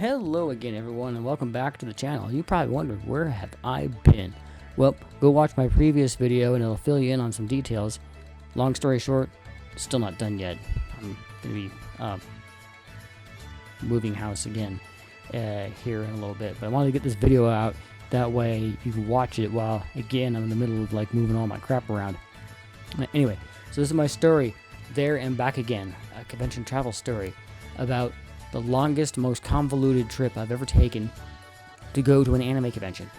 Hello again, everyone, and welcome back to the channel. You probably wondered, where have I been? Well, go watch my previous video and it'll fill you in on some details. Long story short, still not done yet. I'm going to be moving house again here in a little bit. But I wanted to get this video out, that way you can watch it while, again, I'm in the middle of like moving all my crap around. Anyway, so this is my story, there and back again, a convention travel story about the longest, most convoluted trip I've ever taken to go to an anime convention.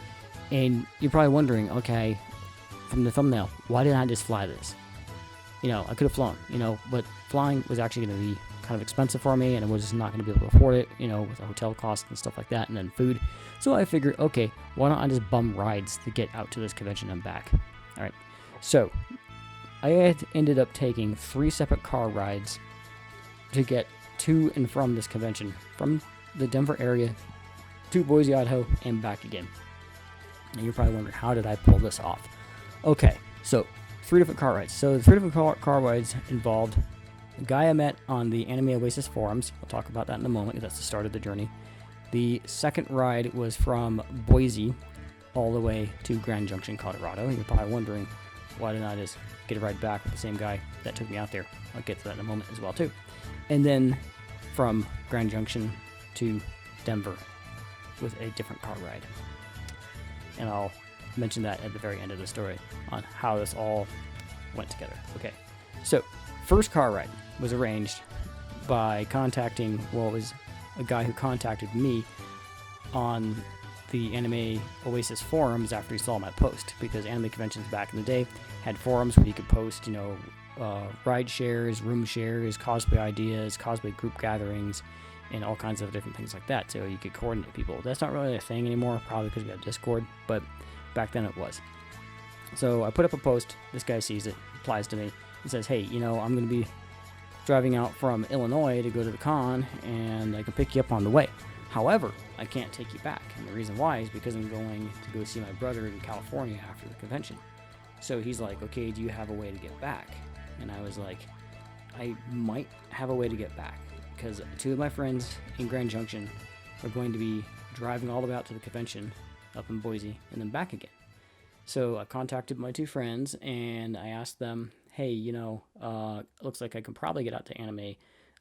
And you're probably wondering, okay, from the thumbnail, why didn't I just fly this? You know, I could have flown, but flying was actually going to be kind of expensive for me, and I was just not going to be able to afford it, with the hotel costs and stuff like that, and then food. So I figured, okay, why don't I just bum rides to get out to this convention and back? All right, so I had ended up taking 3 separate car rides to get to and from this convention, from the Denver area to Boise, Idaho, and back again. And you're probably wondering, how did I pull this off? Okay, so 3 different car rides. So the 3 different car rides involved a guy I met on the Anime Oasis forums. I'll talk about that in a moment, because that's the start of the journey. The second ride was from Boise all the way to Grand Junction, Colorado. And you're probably wondering, why didn't I just get a ride back with the same guy that took me out there? I'll get to that in a moment as well, too. And then from Grand Junction to Denver with a different car ride. And I'll mention that at the very end of the story on how this all went together. Okay, so first car ride was arranged by contacting, well, it was a guy who contacted me on the Anime Oasis forums after he saw my post, because anime conventions back in the day had forums where you could post, ride shares, room shares, cosplay ideas, cosplay group gatherings, and all kinds of different things like that, so you could coordinate people. That's not really a thing anymore, probably because we have Discord, but back then it was. So I put up a post, this guy sees it, replies to me, and says, hey, I'm going to be driving out from Illinois to go to the con, and I can pick you up on the way. However, I can't take you back, and the reason why is because I'm going to go see my brother in California after the convention. So he's like, okay, do you have a way to get back? And I was like, I might have a way to get back, because 2 of my friends in Grand Junction are going to be driving all the way out to the convention up in Boise and then back again. So I contacted my 2 friends and I asked them, hey, looks like I can probably get out to Anime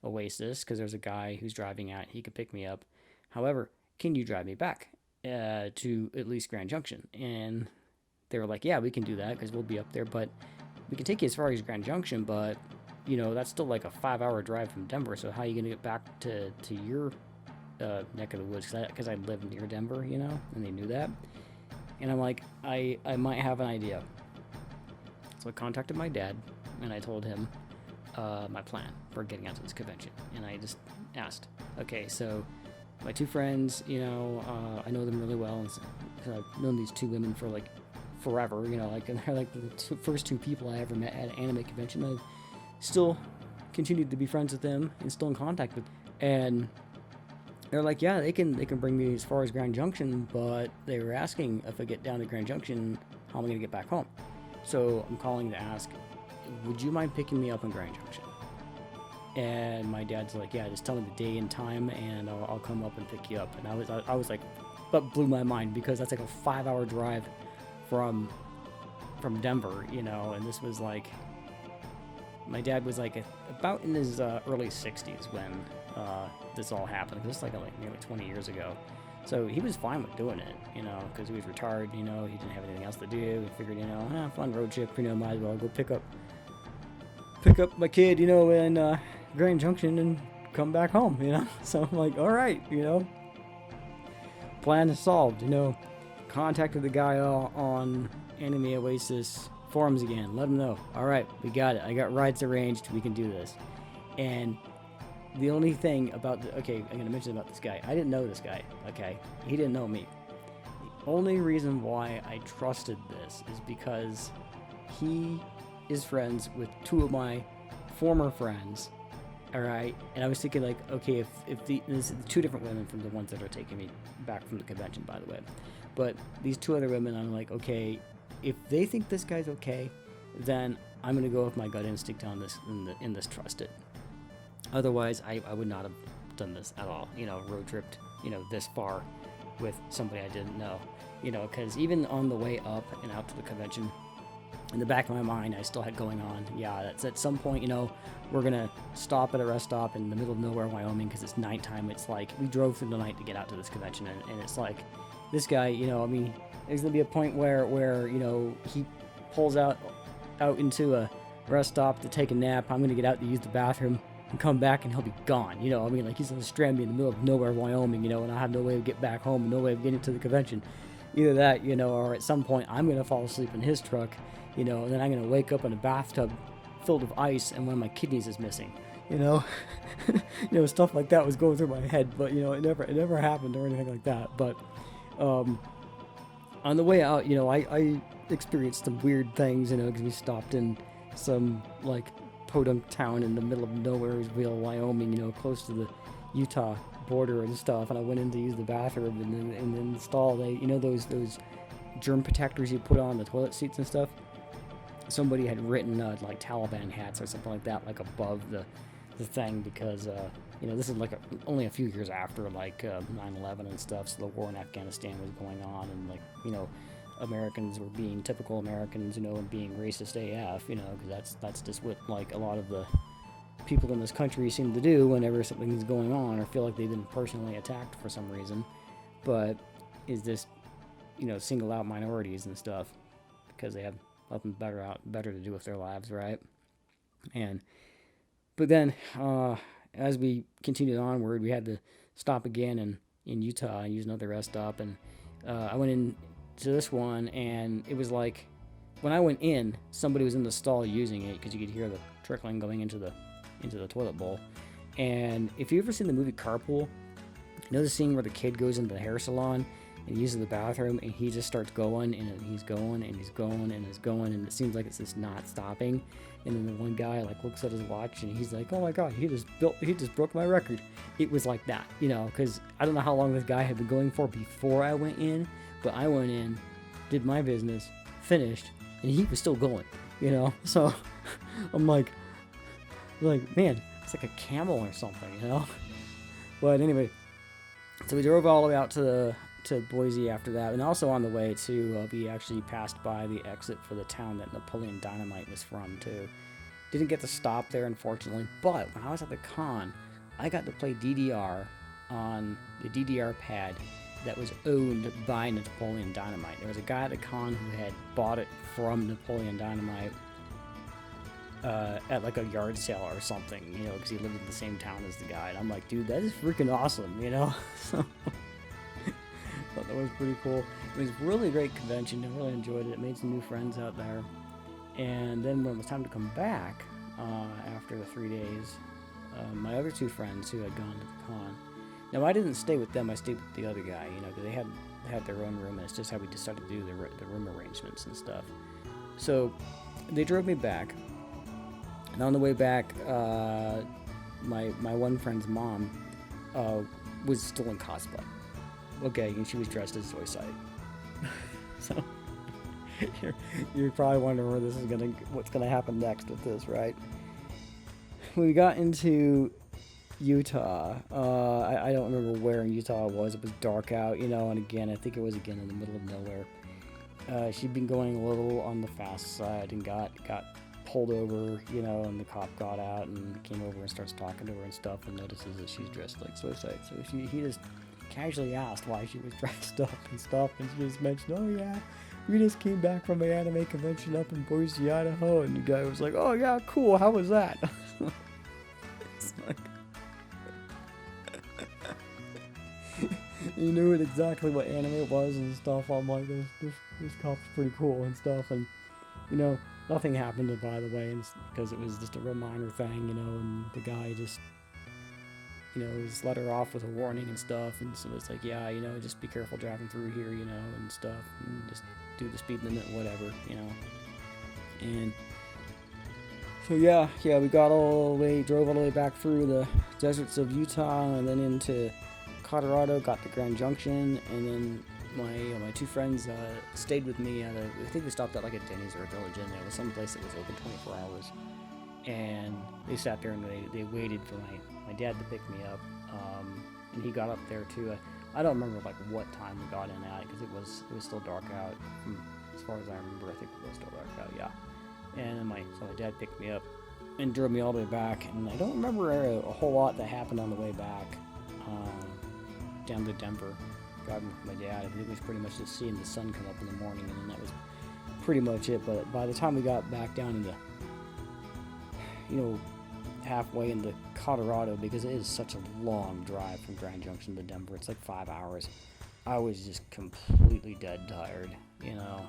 Oasis because there's a guy who's driving out. He could pick me up. However, can you drive me back to at least Grand Junction? And they were like, yeah, we can do that because we'll be up there, but we can take you as far as Grand Junction, but that's still like a 5-hour drive from Denver. So how are you going to get back to your neck of the woods? Because I live near Denver, and they knew that. And I'm like, I might have an idea. So I contacted my dad and I told him my plan for getting out to this convention. And I just asked, okay, so my 2 friends, I know them really well, and I've known these 2 women for like forever, and they're like the first 2 people I ever met at an anime convention. I've still continued to be friends with them and still in contact with them. And they're like, yeah, they can bring me as far as Grand Junction, but they were asking if I get down to Grand Junction, how am I going to get back home? So I'm calling to ask, would you mind picking me up in Grand Junction? And my dad's like, yeah, just tell me the day and time and I'll come up and pick you up. And I was like, that blew my mind, because that's like a 5-hour drive from Denver, and this was like, my dad was like about in his early 60s when this all happened. This was like nearly 20 years ago. So he was fine with doing it, because he was retired, he didn't have anything else to do. He figured, fun road trip, might as well go pick up my kid, in Grand Junction and come back home, So I'm like, all right, plan is solved, Contacted the guy on Anime Oasis forums again, let him know, all right, we got it, I got rides arranged, we can do this. And the only thing about okay, I'm gonna mention about this guy, I didn't know this guy, okay, he didn't know me. The only reason why I trusted this is because he is friends with 2 of my former friends, all right, and I was thinking like, okay, if this is 2 different women from the ones that are taking me back from the convention, by the way, but these 2 other women, I'm like, okay, if they think this guy's okay, then I'm gonna go with my gut instinct on this in this trusted. Otherwise, I would not have done this at all. Road tripped this far with somebody I didn't know, because even on the way up and out to the convention, in the back of my mind, I still had going on, that's at some point, we're going to stop at a rest stop in the middle of nowhere, Wyoming, because it's nighttime. It's like, we drove through the night to get out to this convention, and it's like, this guy, there's going to be a point where he pulls out into a rest stop to take a nap. I'm going to get out to use the bathroom and come back, and he'll be gone, like, he's going to strand me in the middle of nowhere, Wyoming, and I have no way to get back home, and no way of getting to the convention. Either that, or at some point, I'm going to fall asleep in his truck, and then I'm going to wake up in a bathtub filled with ice, and one of my kidneys is missing, stuff like that was going through my head, but, it never happened or anything like that. But, on the way out, I experienced some weird things, because we stopped in some, like, podunk town in the middle of Nowheresville, Wyoming, close to the Utah border and stuff, and I went in to use the bathroom, and then install those germ protectors you put on the toilet seats and stuff. Somebody had written like Taliban hats or something like that, like above the thing, because this is like only a few years after like 9/11 and stuff, so the war in Afghanistan was going on, and like Americans were being typical Americans, and being racist AF, because that's just what like a lot of the people in this country seem to do whenever something's going on or feel like they've been personally attacked for some reason. But is this single out minorities and stuff because they have nothing better to do with their lives, right? But then as we continued onward, we had to stop again in Utah and use another rest stop, and I went in to this one, and it was like when I went in, somebody was in the stall using it, because you could hear the trickling going into the toilet bowl. And if you've ever seen the movie Carpool, the scene where the kid goes into the hair salon and uses the bathroom, and he just starts going, and he's going, and he's going, and he's going, and it seems like it's just not stopping. And then the one guy like looks at his watch, and he's like, "Oh my god, he just broke my record." It was like that, because I don't know how long this guy had been going for before I went in, but I went in, did my business, finished, and he was still going, So I'm like, man, it's like a camel or something, But anyway, so we drove all the way out to Boise after that, and also on the way to we actually passed by the exit for the town that Napoleon Dynamite was from too. Didn't get to stop there, unfortunately, but when I was at the con, I got to play DDR on the DDR pad that was owned by Napoleon Dynamite. There was a guy at the con who had bought it from Napoleon Dynamite at like a yard sale or something, because he lived in the same town as the guy. And I'm like, dude, that is freaking awesome, So thought that was pretty cool. It was a really great convention. I really enjoyed it. Made some new friends out there. And then when it was time to come back after the 3 days, my other two friends who had gone to the con. Now, I didn't stay with them. I stayed with the other guy, because they had their own room, and it's just how we decided to do the room arrangements and stuff. So they drove me back. And on the way back, my one friend's mom was still in cosplay. Okay, and she was dressed as Suicide. So you're probably wondering what's gonna happen next with this, right? We got into Utah. I don't remember where in Utah it was. It was dark out, and again, I think it was again in the middle of nowhere. She'd been going a little on the fast side and got pulled over, and the cop got out and came over and starts talking to her and stuff, and notices that she's dressed like Suicide. So he just casually asked why she was dressed up and stuff, and she just mentioned, "Oh yeah, we just came back from an anime convention up in Boise, Idaho," and the guy was like, "Oh yeah, cool, how was that?" It's like he knew exactly what anime it was and stuff. I'm like, this cop's pretty cool and stuff, and nothing happened, by the way, because it was just a real minor thing, and the guy just just let her off with a warning and stuff, and so it's like, yeah, just be careful driving through here, and stuff, and just do the speed limit, whatever, and so yeah, we drove all the way back through the deserts of Utah, and then into Colorado, got to Grand Junction, and then my two friends stayed with me at I think we stopped at like a Denny's or a Village Inn. There was some place that was open 24 hours, and they sat there and they waited for my dad to pick me up, and he got up there too. I don't remember like what time we got in at, because it was still dark out. As far as I remember, I think it was still dark out. Yeah. And then my dad picked me up and drove me all the way back, and I don't remember a whole lot that happened on the way back down to Denver, driving with my dad. I think it was pretty much just seeing the sun come up in the morning, and then that was pretty much it. But by the time we got back down into, halfway into Colorado, because it is such a long drive from Grand Junction to Denver, it's like 5 hours, I was just completely dead tired,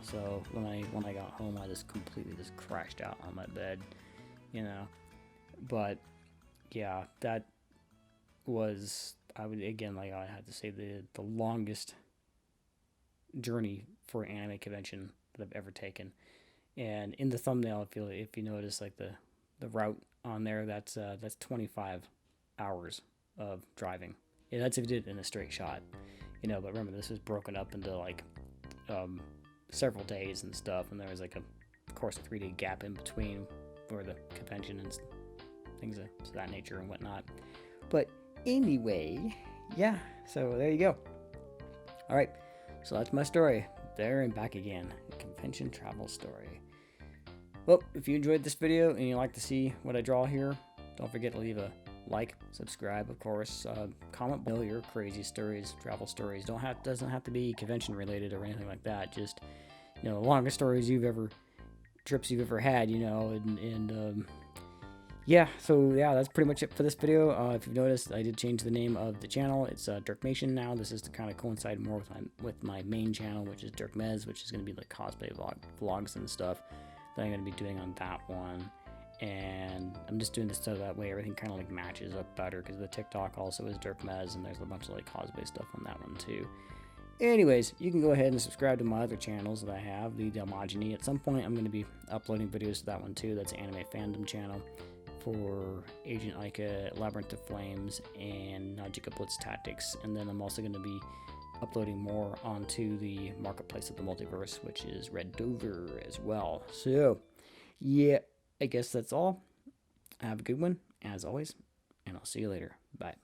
so when I got home, I just completely just crashed out on my bed, but yeah, that was, I had to say, the longest journey for an anime convention that I've ever taken. And in the thumbnail, if you notice, like the route on there, that's 25 hours of driving. Yeah, that's if you did it in a straight shot, but remember, this was broken up into like several days and stuff, and there was like of course, a 3-day gap in between for the convention and things of that nature and whatnot. But anyway, yeah, so there you go. All right, so that's my story. There and back again, a convention travel story. Well, if you enjoyed this video and you like to see what I draw here, don't forget to leave a like, subscribe, of course, comment below your crazy stories, travel stories. Doesn't have to be convention related or anything like that. Just the longest stories trips you've ever had, yeah, so yeah, that's pretty much it for this video. If you've noticed, I did change the name of the channel. It's Dirkmation now. This is to kind of coincide more with my main channel, which is Dirkmez, which is going to be like cosplay vlogs and stuff that I'm going to be doing on that one. And I'm just doing this so that way everything kind of like matches up better, because the TikTok also is Dirkmez, and there's a bunch of like cosplay stuff on that one too. Anyways, you can go ahead and subscribe to my other channels that I have, the Delmogeny. At some point, I'm going to be uploading videos to that one too. That's Anime Fandom channel for Agent Ica, Labyrinth of Flames, and Najika Blitz Tactics. And then I'm also going to be uploading more onto the Marketplace of the Multiverse, which is Red Dover as well. So, yeah, I guess that's all. Have a good one, as always, and I'll see you later. Bye.